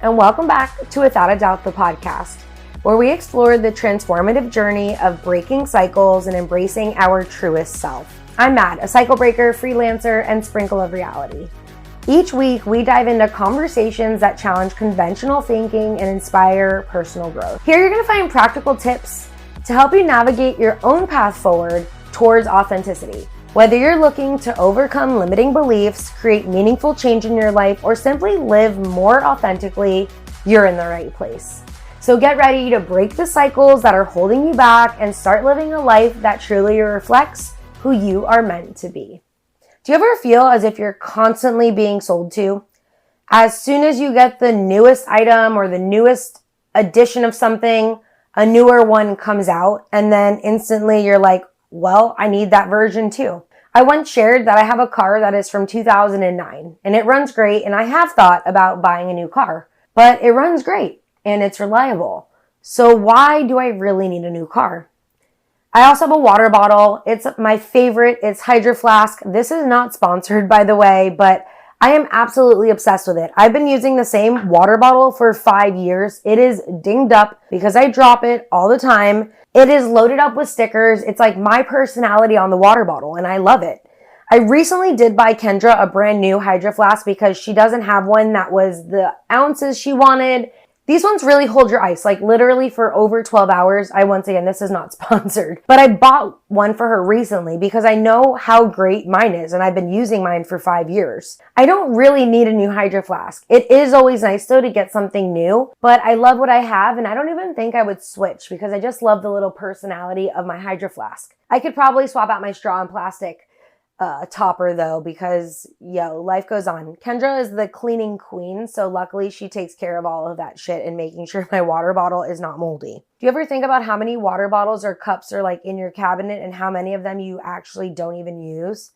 and welcome back to Without a Doubt, the podcast, where we explore the transformative journey of breaking cycles and embracing our truest self. I'm Matt, a cycle breaker, freelancer, and sprinkle of reality. Each week, we dive into conversations that challenge conventional thinking and inspire personal growth. Here, you're going to find practical tips to help you navigate your own path forward towards authenticity. Whether you're looking to overcome limiting beliefs, create meaningful change in your life, or simply live more authentically, you're in the right place. So get ready to break the cycles that are holding you back and start living a life that truly reflects who you are meant to be. Do you ever feel as if you're constantly being sold to? As soon as you get the newest item or the newest edition of something, a newer one comes out, and then instantly you're like, well, I need that version too. I once shared that I have a car that is from 2009 and it runs great, and I have thought about buying a new car, but it runs great and it's reliable. So why do I really need a new car? I also have a water bottle. It's my favorite. It's Hydro Flask. This is not sponsored, by the way, but I am absolutely obsessed with it. I've been using the same water bottle for 5 years. It is dinged up because I drop it all the time. It is loaded up with stickers. It's like my personality on the water bottle, and I love it. I recently did buy Kendra a brand new Hydro Flask because she doesn't have one that was the ounces she wanted. These ones really hold your ice, like literally for over 12 hours. Once again, this is not sponsored, but I bought one for her recently because I know how great mine is, and I've been using mine for 5 years. I don't really need a new Hydro Flask. It is always nice though to get something new, but I love what I have, and I don't even think I would switch because I just love the little personality of my Hydro Flask. I could probably swap out my straw and plastic topper though, because life goes on. Kendra is the cleaning queen, so luckily she takes care of all of that shit and making sure my water bottle is not moldy. Do you ever think about how many water bottles or cups are like in your cabinet and how many of them you actually don't even use?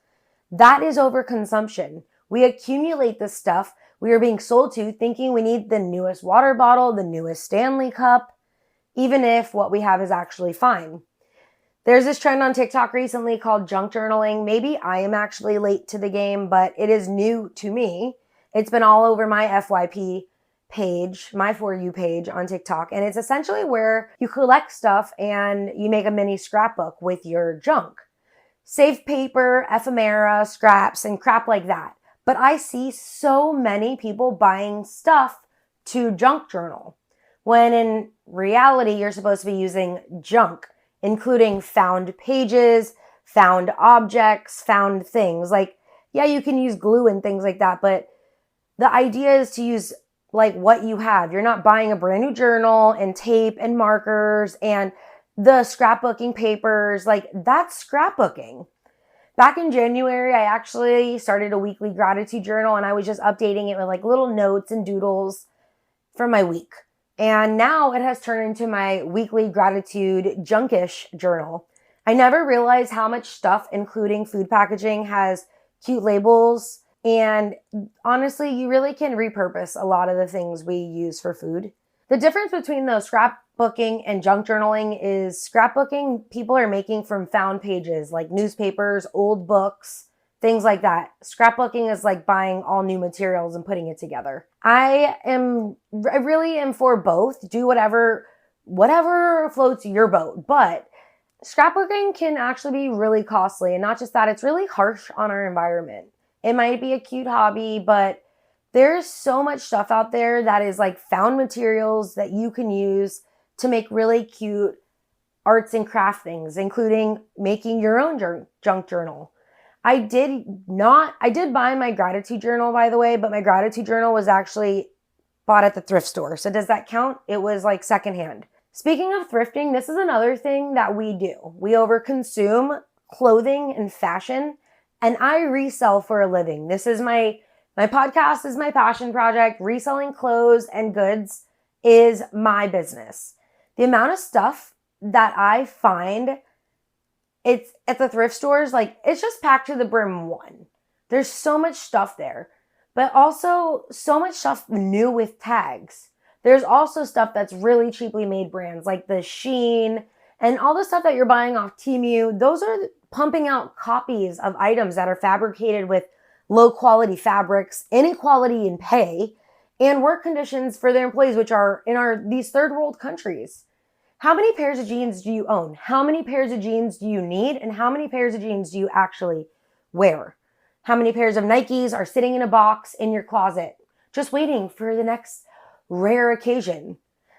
That is overconsumption. We accumulate this stuff we are being sold to, thinking we need the newest water bottle, the newest Stanley cup, even if what we have is actually fine. There's this trend on TikTok recently called junk journaling. Maybe I am actually late to the game, but it is new to me. It's been all over my FYP page, my For You page on TikTok. And it's essentially where you collect stuff and you make a mini scrapbook with your junk. Save paper, ephemera, scraps, and crap like that. But I see so many people buying stuff to junk journal, when in reality, you're supposed to be using junk, including found pages, found objects, found things. Like, yeah, you can use glue and things like that, but the idea is to use like what you have. You're not buying a brand new journal and tape and markers and the scrapbooking papers. Like, that's scrapbooking. Back in January, I actually started a weekly gratitude journal, and I was just updating it with like little notes and doodles from my week. And now it has turned into my weekly gratitude junkish journal. I never realized how much stuff, including food packaging, has cute labels. And honestly, you really can repurpose a lot of the things we use for food. The difference between the scrapbooking and junk journaling is scrapbooking people are making from found pages like newspapers, old books, things like that. Scrapbooking is like buying all new materials and putting it together. I really am for both. Do whatever floats your boat. But scrapbooking can actually be really costly. And not just that, it's really harsh on our environment. It might be a cute hobby, but there's so much stuff out there that is like found materials that you can use to make really cute arts and craft things, including making your own junk journal. I did buy my gratitude journal, by the way, but my gratitude journal was actually bought at the thrift store. So does that count? It was like secondhand. Speaking of thrifting, this is another thing that we do. We overconsume clothing and fashion, and I resell for a living. This is my podcast is my passion project. Reselling clothes and goods is my business. The amount of stuff that I find, it's at the thrift stores, like it's just packed to the brim. One, there's so much stuff there, but also so much stuff new with tags. There's also stuff that's really cheaply made brands like the Shein and all the stuff that you're buying off Temu. Those are pumping out copies of items that are fabricated with low quality fabrics, inequality in pay, and work conditions for their employees, which are in these third world countries. How many pairs of jeans do you own? How many pairs of jeans do you need? And how many pairs of jeans do you actually wear? How many pairs of Nikes are sitting in a box in your closet, just waiting for the next rare occasion?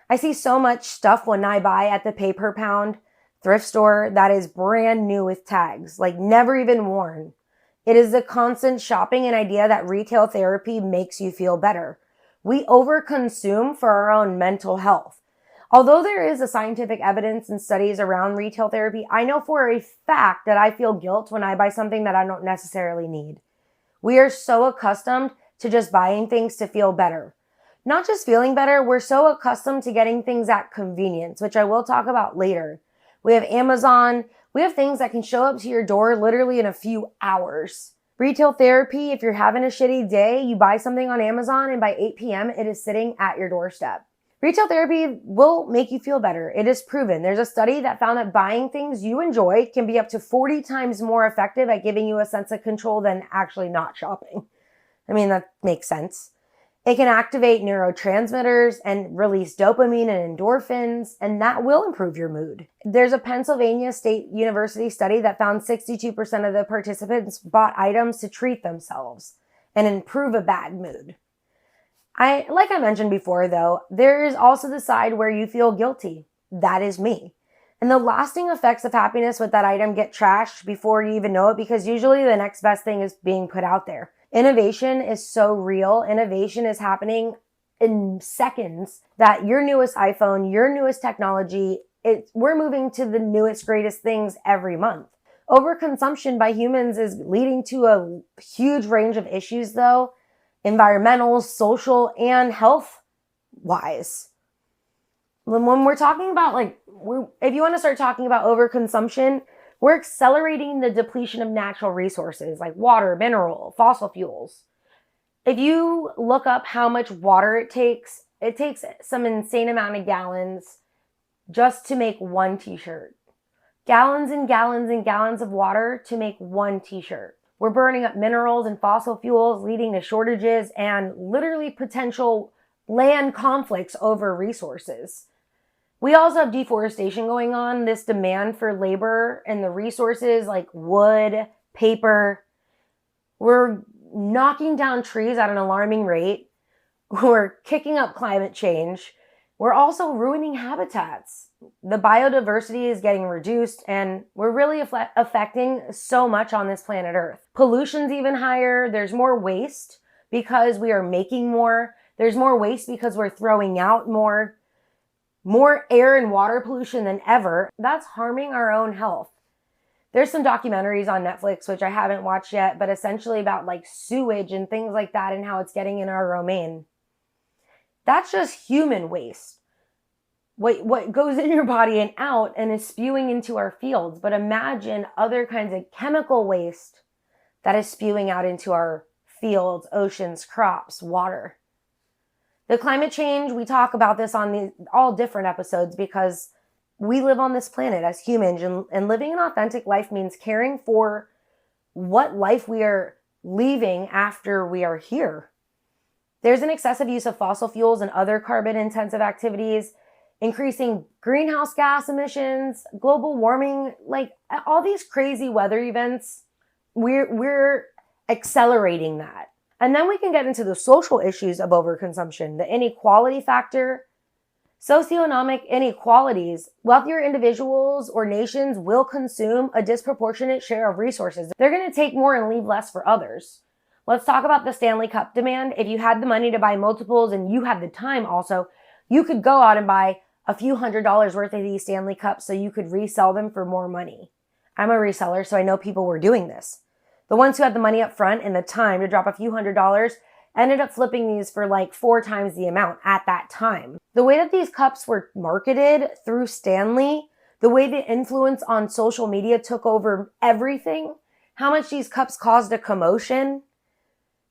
I see so much stuff when I buy at the pay per pound thrift store that is brand new with tags, like never even worn. It is the constant shopping and idea that retail therapy makes you feel better. We overconsume for our own mental health. Although there is a scientific evidence and studies around retail therapy, I know for a fact that I feel guilt when I buy something that I don't necessarily need. We are so accustomed to just buying things to feel better. Not just feeling better, we're so accustomed to getting things at convenience, which I will talk about later. We have Amazon. We have things that can show up to your door literally in a few hours. Retail therapy, if you're having a shitty day, you buy something on Amazon and by 8 p.m. it is sitting at your doorstep. Retail therapy will make you feel better. It is proven. There's a study that found that buying things you enjoy can be up to 40 times more effective at giving you a sense of control than actually not shopping. I mean, that makes sense. It can activate neurotransmitters and release dopamine and endorphins, and that will improve your mood. There's a Pennsylvania State University study that found 62% of the participants bought items to treat themselves and improve a bad mood. Like I mentioned before though, there is also the side where you feel guilty. That is me. And the lasting effects of happiness with that item get trashed before you even know it, because usually the next best thing is being put out there. Innovation is so real. Innovation is happening in seconds that your newest iPhone, your newest technology, we're moving to the newest, greatest things every month. Overconsumption by humans is leading to a huge range of issues though, environmental, social, and health-wise. When we're talking about if you want to start talking about overconsumption, we're accelerating the depletion of natural resources like water, mineral, fossil fuels. If you look up how much water it takes some insane amount of gallons just to make one t-shirt. Gallons and gallons and gallons of water to make one t-shirt. We're burning up minerals and fossil fuels, leading to shortages and literally potential land conflicts over resources. We also have deforestation going on, this demand for labor and the resources like wood, paper. We're knocking down trees at an alarming rate. We're kicking up climate change. We're also ruining habitats. The biodiversity is getting reduced, and we're really affecting so much on this planet Earth. Pollution's even higher. There's more waste because we are making more. There's more waste because we're throwing out more air and water pollution than ever. That's harming our own health. There's some documentaries on Netflix, which I haven't watched yet, but essentially about like sewage and things like that and how it's getting in our domain. That's just human waste. What goes in your body and out and is spewing into our fields. But imagine other kinds of chemical waste that is spewing out into our fields, oceans, crops, water. The climate change, we talk about this on all different episodes because we live on this planet as humans, and living an authentic life means caring for what life we are leaving after we are here. There's an excessive use of fossil fuels and other carbon-intensive activities, increasing greenhouse gas emissions, global warming, like all these crazy weather events. We're accelerating that. And then we can get into the social issues of overconsumption, the inequality factor, socioeconomic inequalities. Wealthier individuals or nations will consume a disproportionate share of resources. They're going to take more and leave less for others. Let's talk about the Stanley Cup demand. If you had the money to buy multiples and you had the time also, you could go out and buy a few $100s worth of these Stanley Cups so you could resell them for more money. I'm a reseller, so I know people were doing this. The ones who had the money up front and the time to drop a few $100s ended up flipping these for like 4 times the amount at that time. The way that these cups were marketed through Stanley, the way the influence on social media took over everything, how much these cups caused a commotion,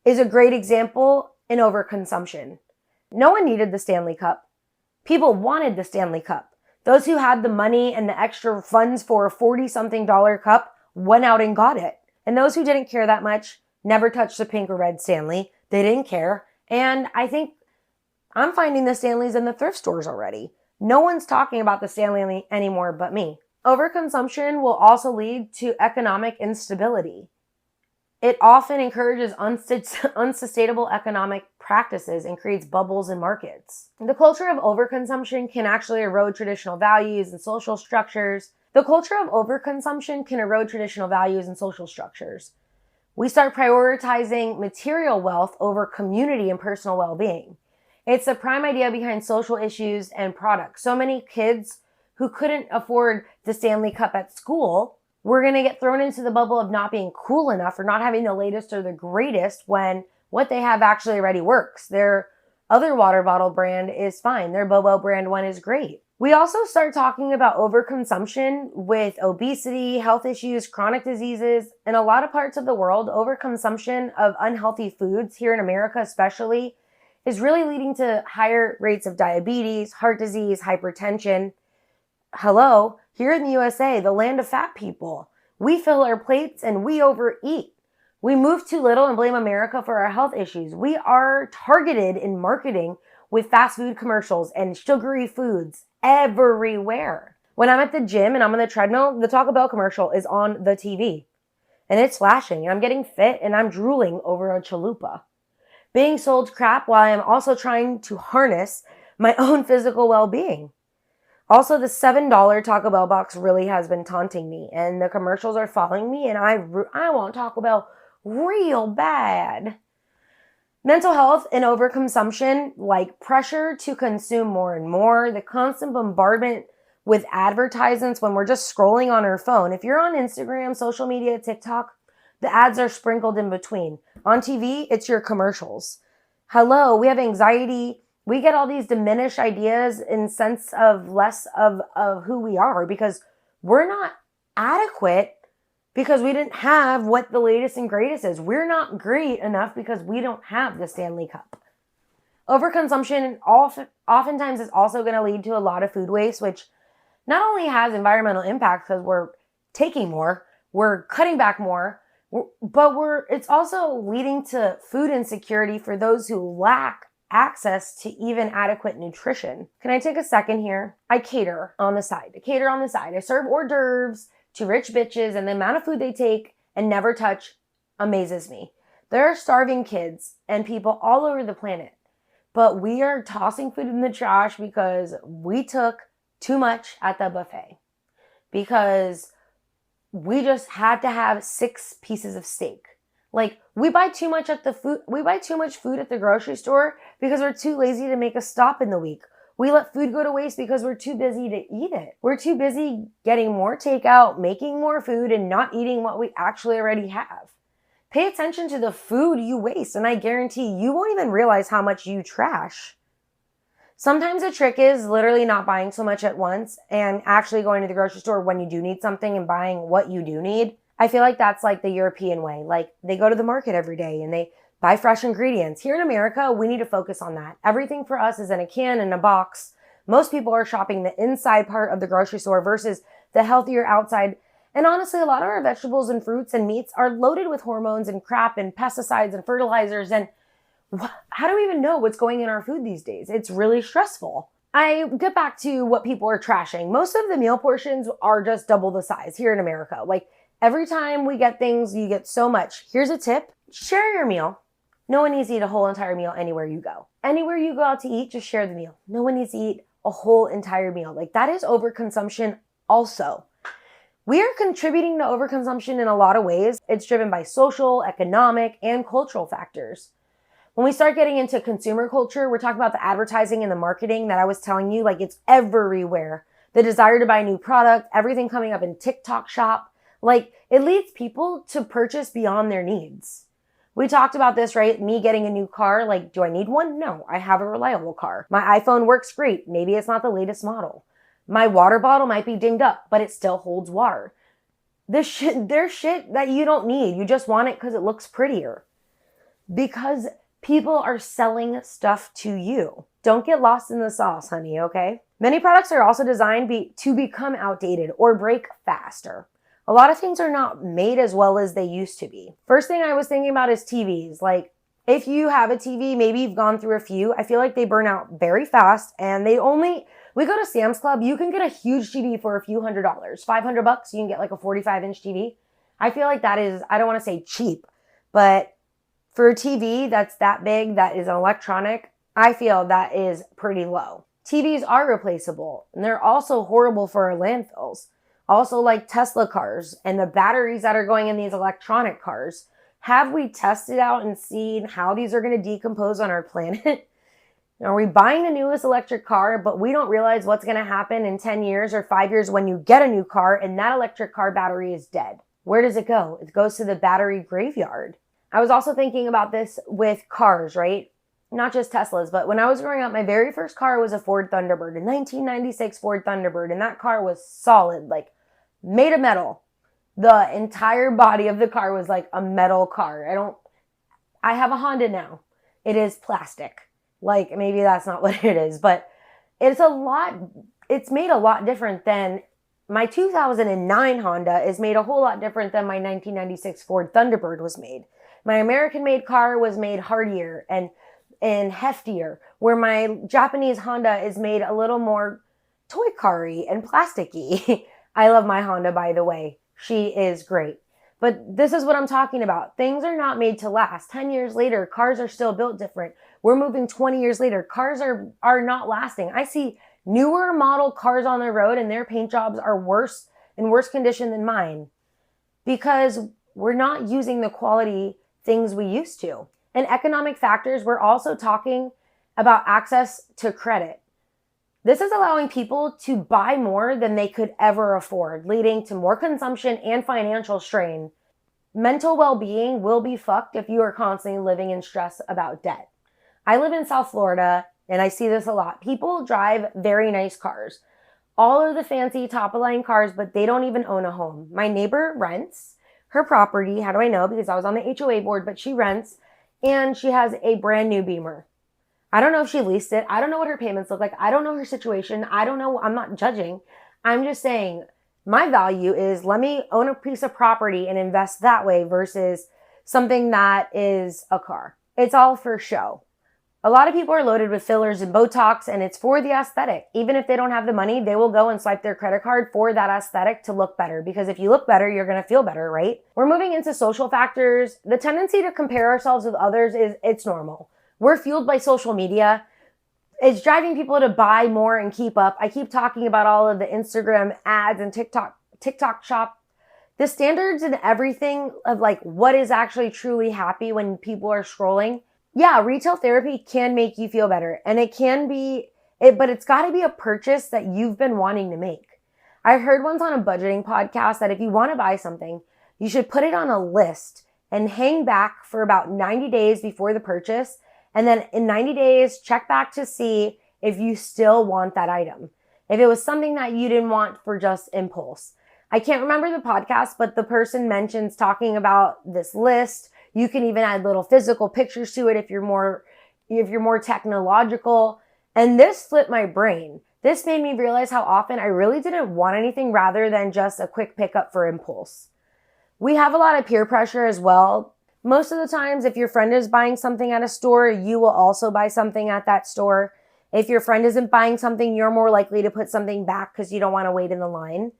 is a great example in overconsumption. No one needed the Stanley Cup. People wanted the Stanley Cup. Those who had the money and the extra funds for a $40-something cup went out and got it. And those who didn't care that much never touched the pink or red Stanley. They didn't care. And I think I'm finding the Stanleys in the thrift stores already. No one's talking about the Stanley anymore but me. Overconsumption will also lead to economic instability. It often encourages unsustainable economic practices and creates bubbles in markets. The culture of overconsumption can actually erode traditional values and social structures. We start prioritizing material wealth over community and personal well-being. It's the prime idea behind social issues and products. So many kids who couldn't afford the Stanley Cup at school were going to get thrown into the bubble of not being cool enough or not having the latest or the greatest when what they have actually already works. Their other water bottle brand is fine. Their Bobo brand one is great. We also start talking about overconsumption with obesity, health issues, chronic diseases. In a lot of parts of the world, overconsumption of unhealthy foods, here in America especially, is really leading to higher rates of diabetes, heart disease, hypertension. Hello, here in the USA, the land of fat people, we fill our plates and we overeat. We move too little and blame America for our health issues. We are targeted in marketing with fast food commercials and sugary foods everywhere. When I'm at the gym and I'm on the treadmill, the Taco Bell commercial is on the TV and it's flashing and I'm getting fit and I'm drooling over a chalupa. Being sold crap while I'm also trying to harness my own physical well-being. Also, the $7 Taco Bell box really has been taunting me, and the commercials are following me, and I want Taco Bell real bad. Mental health and overconsumption, like pressure to consume more and more, the constant bombardment with advertisements when we're just scrolling on our phone. If you're on Instagram, social media, TikTok, the ads are sprinkled in between. On TV, it's your commercials. Hello, we have anxiety. We get all these diminished ideas in sense of less of who we are because we're not adequate because we didn't have what the latest and greatest is. We're not great enough because we don't have the Stanley Cup. Overconsumption oftentimes is also going to lead to a lot of food waste, which not only has environmental impact because we're taking more, we're cutting back more, but it's also leading to food insecurity for those who lack access to even adequate nutrition. Can I take a second here? I cater on the side. I serve hors d'oeuvres to rich bitches, and the amount of food they take and never touch amazes me. There are starving kids and people all over the planet, but we are tossing food in the trash because we took too much at the buffet. Because we just had to have 6 pieces of steak. Like, we buy too much food at the grocery store because we're too lazy to make a stop in the week. We let food go to waste because we're too busy to eat it. We're too busy getting more takeout, making more food, and not eating what we actually already have. Pay attention to the food you waste, and I guarantee you won't even realize how much you trash. Sometimes the trick is literally not buying so much at once and actually going to the grocery store when you do need something and buying what you do need. I feel like that's like the European way. Like, they go to the market every day and they buy fresh ingredients. Here in America, we need to focus on that. Everything for us is in a can, in a box. Most people are shopping the inside part of the grocery store versus the healthier outside. And honestly, a lot of our vegetables and fruits and meats are loaded with hormones and crap and pesticides and fertilizers. And how do we even know what's going in our food these days? It's really stressful. I get back to what people are trashing. Most of the meal portions are just double the size here in America. Like, every time we get things, you get so much. Here's a tip. Share your meal. No one needs to eat a whole entire meal anywhere you go. Anywhere you go out to eat, just share the meal. No one needs to eat a whole entire meal. Like, that is overconsumption also. We are contributing to overconsumption in a lot of ways. It's driven by social, economic, and cultural factors. When we start getting into consumer culture, we're talking about the advertising and the marketing that I was telling you, like, it's everywhere. The desire to buy a new product, everything coming up in TikTok shop. Like, it leads people to purchase beyond their needs. We talked about this, right? Me getting a new car. Like, do I need one? No, I have a reliable car. My iPhone works great. Maybe it's not the latest model. My water bottle might be dinged up, but it still holds water. There's shit that you don't need. You just want it because it looks prettier. Because people are selling stuff to you. Don't get lost in the sauce, honey, okay? Many products are also designed to become outdated or break faster. A lot of things are not made as well as they used to be. First thing I was thinking about is TVs. Like, If you have a TV, maybe you've gone through a few. I feel like they burn out very fast, and we go to Sam's Club, you can get a huge TV for a few $100s. $500, you can get like a 45-inch TV. I feel like that is, I don't want to say cheap, but for a TV that's that big, that is an electronic, I feel that is pretty low. TVs are replaceable, and they're also horrible for our landfills. Also, like Tesla cars and the batteries that are going in these electronic cars. Have we tested out and seen how these are going to decompose on our planet? Are we buying the newest electric car, but we don't realize what's going to happen in 10 years or 5 years when you get a new car and that electric car battery is dead? Where does it go? It goes to the battery graveyard. I was also thinking about this with cars, right? Not just Teslas, but when I was growing up, my very first car was a Ford Thunderbird, a 1996 Ford Thunderbird, and that car was solid, like made of metal. The entire body of the car was like a metal car. I have a Honda now. It is plastic. Like, maybe that's not what it is, but it's made a lot different than my 2009 Honda is made a whole lot different than my 1996 Ford Thunderbird was made. My American-made car was made hardier and heftier, where my Japanese Honda is made a little more toy car-y and plasticky. I love my Honda, by the way. She is great. But this is what I'm talking about. Things are not made to last. 10 years later, cars are still built different. We're moving 20 years later. Cars are not lasting. I see newer model cars on the road and their paint jobs are in worse condition than mine because we're not using the quality things we used to. And economic factors, we're also talking about access to credit. This is allowing people to buy more than they could ever afford, leading to more consumption and financial strain. Mental well-being will be fucked if you are constantly living in stress about debt. I live in South Florida, and I see this a lot. People drive very nice cars. All of the fancy top-of-the-line cars, but they don't even own a home. My neighbor rents her property. How do I know? Because I was on the HOA board, but she rents, and she has a brand new Beamer. I don't know if she leased it. I don't know what her payments look like. I don't know her situation. I don't know. I'm not judging. I'm just saying my value is let me own a piece of property and invest that way versus something that is a car. It's all for show. A lot of people are loaded with fillers and Botox, and it's for the aesthetic. Even if they don't have the money, they will go and swipe their credit card for that aesthetic to look better. Because if you look better, you're going to feel better, right? We're moving into social factors. The tendency to compare ourselves with others it's normal. We're fueled by social media. It's driving people to buy more and keep up. I keep talking about all of the Instagram ads and TikTok shop. The standards and everything of like what is actually truly happy when people are scrolling. Yeah, retail therapy can make you feel better, and it can be, but it's got to be a purchase that you've been wanting to make. I heard once on a budgeting podcast that if you want to buy something, you should put it on a list and hang back for about 90 days before the purchase. And then in 90 days, check back to see if you still want that item. If it was something that you didn't want for just impulse. I can't remember the podcast, but the person mentions talking about this list. You can even add little physical pictures to it if you're more technological. And this flipped my brain. This made me realize how often I really didn't want anything rather than just a quick pickup for impulse. We have a lot of peer pressure as well. Most of the times, if your friend is buying something at a store, you will also buy something at that store. If your friend isn't buying something, you're more likely to put something back because you don't want to wait in the line.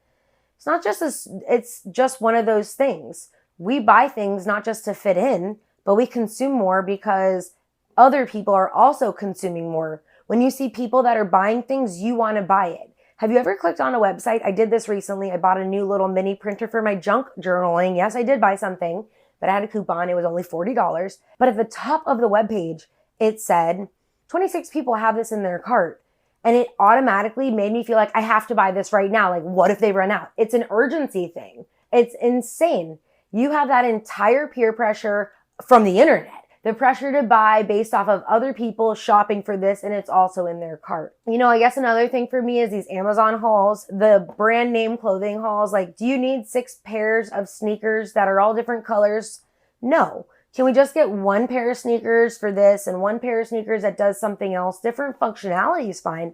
It's just one of those things. We buy things not just to fit in, but we consume more because other people are also consuming more. When you see people that are buying things, you want to buy it. Have you ever clicked on a website? I did this recently. I bought a new little mini printer for my junk journaling. Yes, I did buy something, but I had a coupon. It was only $40. But at the top of the webpage, it said 26 people have this in their cart. And it automatically made me feel like I have to buy this right now. Like, what if they run out? It's an urgency thing. It's insane. You have that entire peer pressure from the internet, the pressure to buy based off of other people shopping for this, and it's also in their cart. You know, I guess another thing for me is these Amazon hauls, the brand name clothing hauls. Like, do you need 6 pairs of sneakers that are all different colors? No. Can we just get 1 pair of sneakers for this and 1 pair of sneakers that does something else? Different functionality is fine.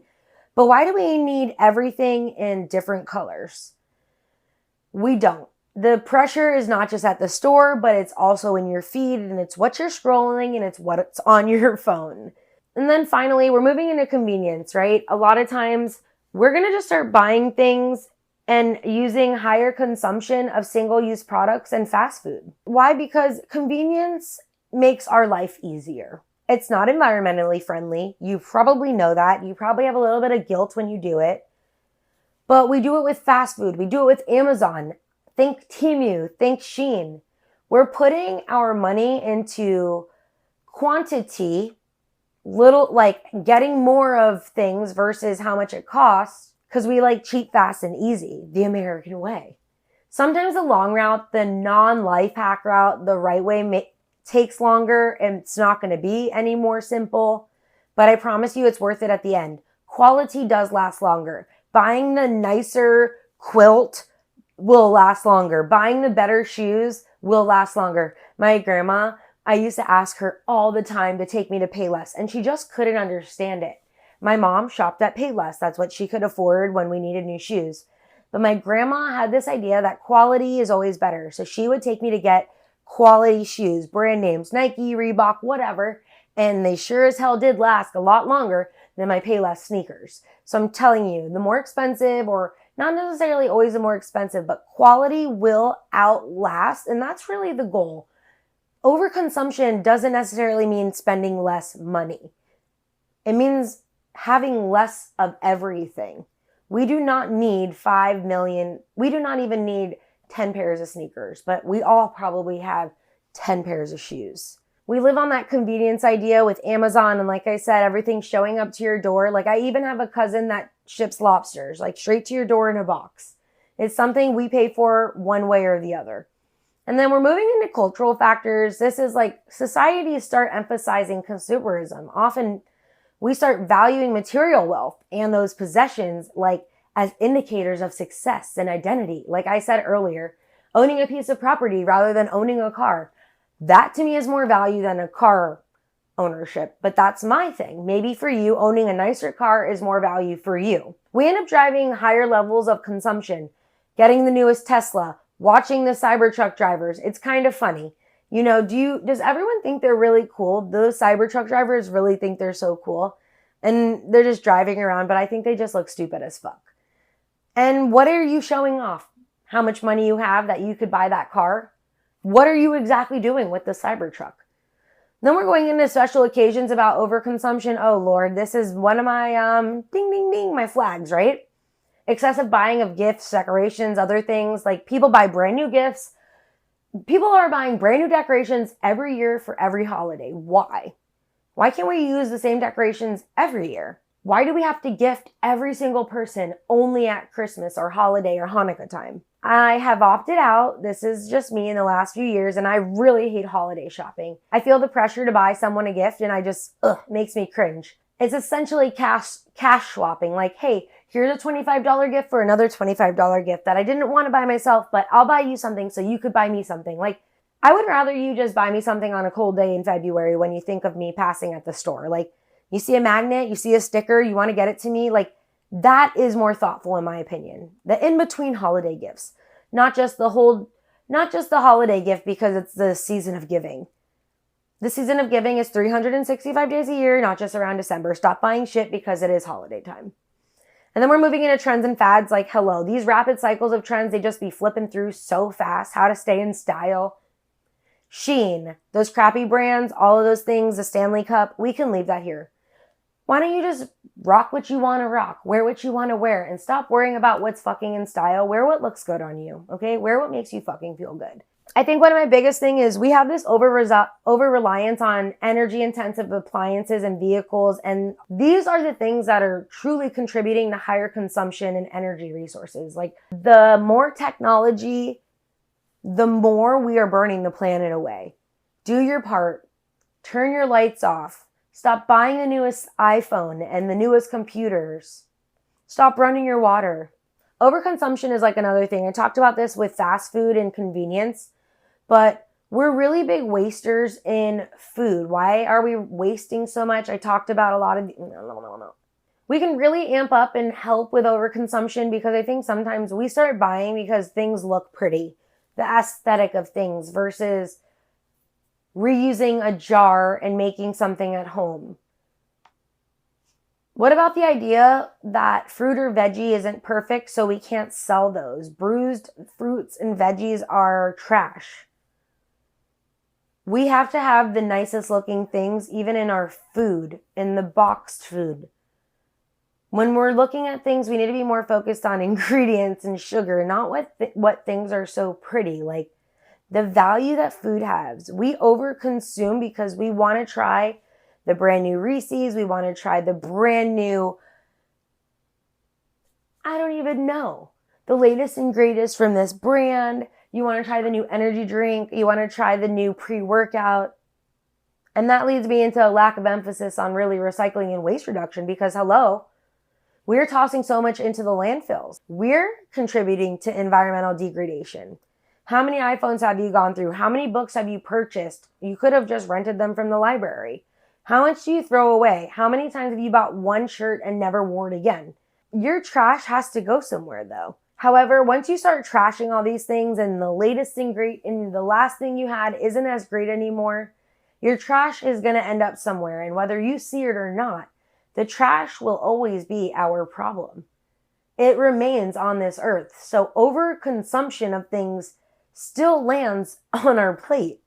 But why do we need everything in different colors? We don't. the pressure is not just at the store, but it's also in your feed, and it's what you're scrolling, and it's what's on your phone. And then finally, we're moving into convenience, right? A lot of times we're going to just start buying things and using higher consumption of single-use products and fast food. Why? Because convenience makes our life easier. It's not environmentally friendly. You probably know that. You probably have a little bit of guilt when you do it. But we do it with fast food. We do it with Amazon. Think Temu, think Shein. We're putting our money into quantity, getting more of things versus how much it costs, because we like cheap, fast, and easy, the American way. Sometimes the long route, the non-life hack route, the right way takes longer, and it's not going to be any more simple, but I promise you it's worth it at the end. Quality does last longer. Buying the nicer quilt will last longer. Buying the better shoes will last longer. My grandma, I used to ask her all the time to take me to Payless, and she just couldn't understand it. My mom shopped at Payless. That's what she could afford when we needed new shoes. But my grandma had this idea that quality is always better. So she would take me to get quality shoes, brand names, Nike, Reebok, whatever. And they sure as hell did last a lot longer than my Payless sneakers. So I'm telling you, the more expensive, or not necessarily always the more expensive, but quality will outlast. And that's really the goal. Overconsumption doesn't necessarily mean spending less money. It means having less of everything. We do not need 5 million. We do not even need 10 pairs of sneakers, but we all probably have 10 pairs of shoes. We live on that convenience idea with Amazon. And like I said, everything's showing up to your door. Like I even have a cousin that ships lobsters, like straight to your door in a box. It's something we pay for one way or the other. And then we're moving into cultural factors. This is like societies start emphasizing consumerism. Often we start valuing material wealth and those possessions like as indicators of success and identity. Like I said earlier, owning a piece of property rather than owning a car. That to me is more value than a car ownership, but that's my thing. Maybe for you, owning a nicer car is more value for you. We end up driving higher levels of consumption, getting the newest Tesla, watching the Cybertruck drivers. It's kind of funny. You know, does everyone think they're really cool? Those Cybertruck drivers really think they're so cool, and they're just driving around, but I think they just look stupid as fuck. And what are you showing off? How much money you have that you could buy that car? What are you exactly doing with the Cybertruck? Then we're going into special occasions about overconsumption. Oh Lord, this is one of my, ding, ding, ding, my flags, right? Excessive buying of gifts, decorations, other things. Like people buy brand new gifts. People are buying brand new decorations every year for every holiday. Why? Why can't we use the same decorations every year? Why do we have to gift every single person only at Christmas or holiday or Hanukkah time? I have opted out. This is just me in the last few years, and I really hate holiday shopping. I feel the pressure to buy someone a gift, and makes me cringe. It's essentially cash swapping. Like, hey, here's a $25 gift for another $25 gift that I didn't want to buy myself, but I'll buy you something so you could buy me something. Like, I would rather you just buy me something on a cold day in February when you think of me passing at the store. Like, you see a magnet, you see a sticker, you want to get it to me. Like, that is more thoughtful in my opinion. The in-between holiday gifts, not just the holiday gift because it's the season of giving. The season of giving is 365 days a year, not just around December. Stop buying shit because it is holiday time. And then we're moving into trends and fads like, hello, these rapid cycles of trends, they just be flipping through so fast. How to stay in style. Shein, those crappy brands, all of those things, the Stanley Cup, we can leave that here. Why don't you just rock what you want to rock, wear what you want to wear, and stop worrying about what's fucking in style. Wear what looks good on you, okay? Wear what makes you fucking feel good. I think one of my biggest thing is we have this over-reliance on energy-intensive appliances and vehicles, and these are the things that are truly contributing to higher consumption and energy resources. Like, the more technology, the more we are burning the planet away. Do your part. Turn your lights off. Stop buying the newest iPhone and the newest computers. Stop running your water. Overconsumption is like another thing. I talked about this with fast food and convenience, but we're really big wasters in food. Why are we wasting so much? I talked about a lot of... We can really amp up and help with overconsumption because I think sometimes we start buying because things look pretty. the aesthetic of things versus reusing a jar and making something at home? What about the idea that fruit or veggie isn't perfect, so we can't sell those? Bruised fruits and veggies are trash. We have to have the nicest looking things, even in our food, in the boxed food. When we're looking at things, we need to be more focused on ingredients and sugar, not what things are so pretty, like the value that food has. We overconsume because we want to try the brand new Reese's. We want to try the brand new, I don't even know, the latest and greatest from this brand. You want to try the new energy drink. You want to try the new pre-workout. And that leads me into a lack of emphasis on really recycling and waste reduction because, hello, we're tossing so much into the landfills. We're contributing to environmental degradation. How many iPhones have you gone through? How many books have you purchased? You could have just rented them from the library. How much do you throw away? How many times have you bought one shirt and never wore it again? Your trash has to go somewhere though. However, once you start trashing all thing things and the latest thing great and the last thing you had isn't as great anymore, your trash is going to end up somewhere. And whether you see it or not, the trash will always be our problem. It remains on this earth. So overconsumption of things still lands on our plate.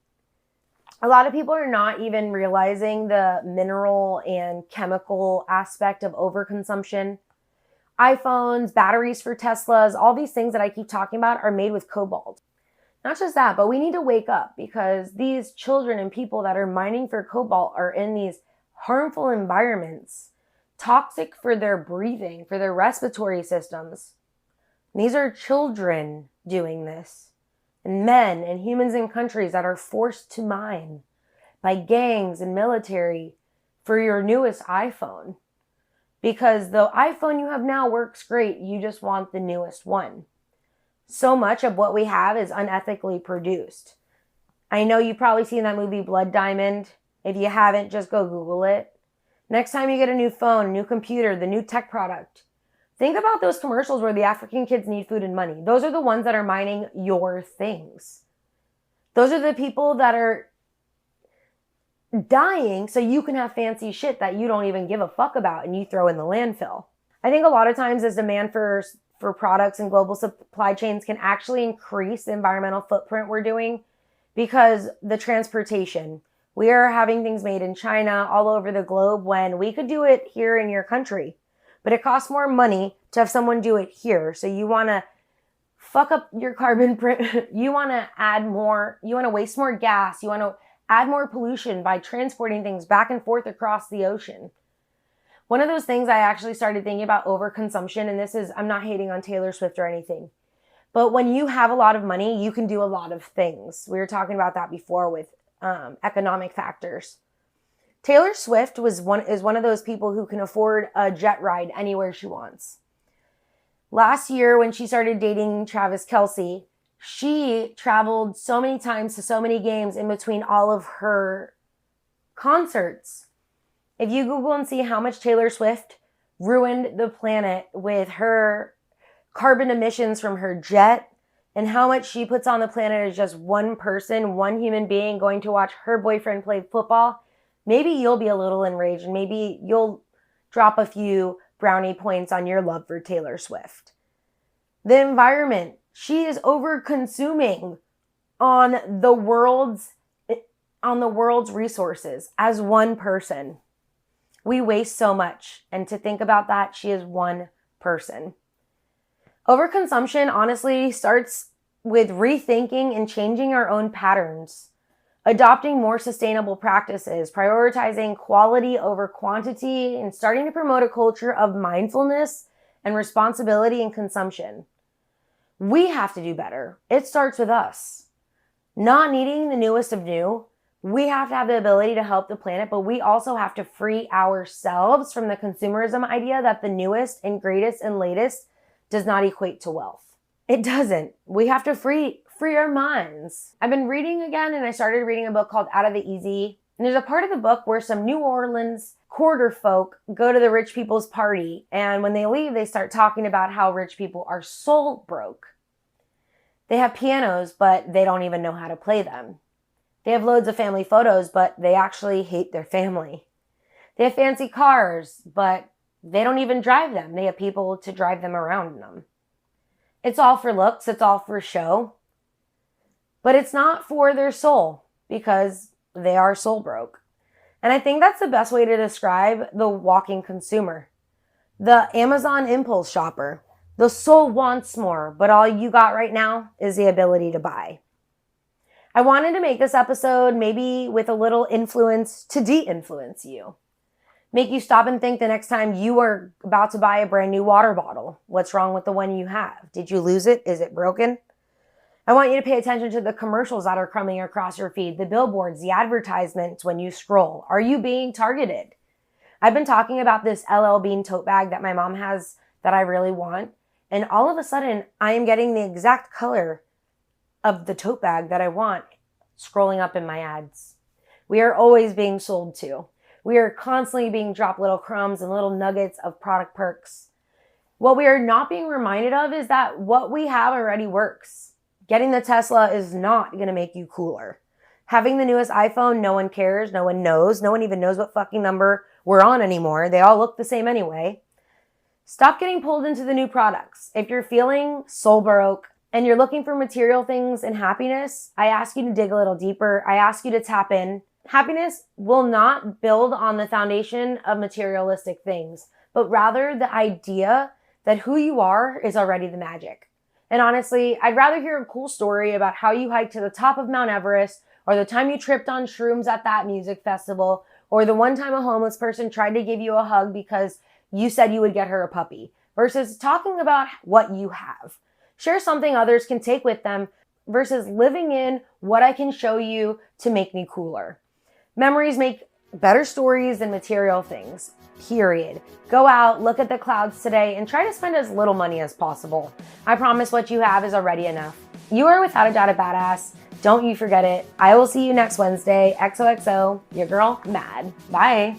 A lot of people are not even realizing the mineral and chemical aspect of overconsumption. iPhones, batteries for Teslas, all these things that I keep talking about are made with cobalt. Not just that, but we need to wake up because these children and people that are mining for cobalt are in these harmful environments, toxic for their breathing, for their respiratory systems. And these are children doing this. And men and humans in countries that are forced to mine by gangs and military for your newest iPhone. Because the iPhone you have now works great, you just want the newest one. So much of what we have is unethically produced. I know you've probably seen that movie Blood Diamond. If you haven't, just go Google it. Next time you get a new phone, a new computer, the new tech product, think about those commercials where the African kids need food and money. Those are the ones that are mining your things. Those are the people that are dying so you can have fancy shit that you don't even give a fuck about and you throw in the landfill. I think a lot of times this demand for products and global supply chains can actually increase the environmental footprint we're doing because the transportation. We are having things made in China all over the globe when we could do it here in your country. But it costs more money to have someone do it here. So you want to fuck up your carbon print. You want to add more. You want to waste more gas. You want to add more pollution by transporting things back and forth across the ocean. One of those things I actually started thinking about overconsumption, and this is, I'm not hating on Taylor Swift or anything, but when you have a lot of money, you can do a lot of things. We were talking about that before with economic factors. Taylor Swift is one of those people who can afford a jet ride anywhere she wants. Last year, when she started dating Travis Kelce, she traveled so many times to so many games in between all of her concerts. If you Google and see how much Taylor Swift ruined the planet with her carbon emissions from her jet and how much she puts on the planet as just one person, one human being going to watch her boyfriend play football, maybe you'll be a little enraged and maybe you'll drop a few brownie points on your love for Taylor Swift. The environment. She is over consuming on the world's resources as one person. We waste so much. And to think about that, she is one person. Overconsumption honestly starts with rethinking and changing our own patterns, adopting more sustainable practices, prioritizing quality over quantity, and starting to promote a culture of mindfulness and responsibility in consumption. We have to do better. It starts with us. Not needing the newest of new, we have to have the ability to help the planet, but we also have to free ourselves from the consumerism idea that the newest and greatest and latest does not equate to wealth. It doesn't. We have to free our minds. I've been reading again, and I started reading a book called Out of the Easy. And there's a part of the book where some New Orleans quarter folk go to the rich people's party. And when they leave, they start talking about how rich people are soul broke. They have pianos, but they don't even know how to play them. They have loads of family photos, but they actually hate their family. They have fancy cars, but they don't even drive them. They have people to drive them around in them. It's all for looks. It's all for show. But it's not for their soul because they are soul broke. And I think that's the best way to describe the walking consumer. The Amazon impulse shopper. The soul wants more, but all you got right now is the ability to buy. I wanted to make this episode maybe with a little influence to de-influence you. Make you stop and think the next time you are about to buy a brand new water bottle. What's wrong with the one you have? Did you lose it? Is it broken? I want you to pay attention to the commercials that are coming across your feed, the billboards, the advertisements when you scroll. Are you being targeted? I've been talking about this LL Bean tote bag that my mom has that I really want. And all of a sudden, I am getting the exact color of the tote bag that I want scrolling up in my ads. We are always being sold to. We are constantly being dropped little crumbs and little nuggets of product perks. What we are not being reminded of is that what we have already works. Getting the Tesla is not going to make you cooler. Having the newest iPhone, no one cares, no one knows, no one even knows what fucking number we're on anymore. They all look the same anyway. Stop getting pulled into the new products. If you're feeling soul broke and you're looking for material things and happiness, I ask you to dig a little deeper. I ask you to tap in. Happiness will not build on the foundation of materialistic things, but rather the idea that who you are is already the magic. And honestly, I'd rather hear a cool story about how you hiked to the top of Mount Everest, or the time you tripped on shrooms at that music festival, or the one time a homeless person tried to give you a hug because you said you would get her a puppy, versus talking about what you have. Share something others can take with them versus living in what I can show you to make me cooler. Memories make better stories than material things, period. Go out, look at the clouds today, and try to spend as little money as possible. I promise what you have is already enough. You are without a doubt a badass. Don't you forget it. I will see you next Wednesday. XOXO, your girl, Mad. Bye.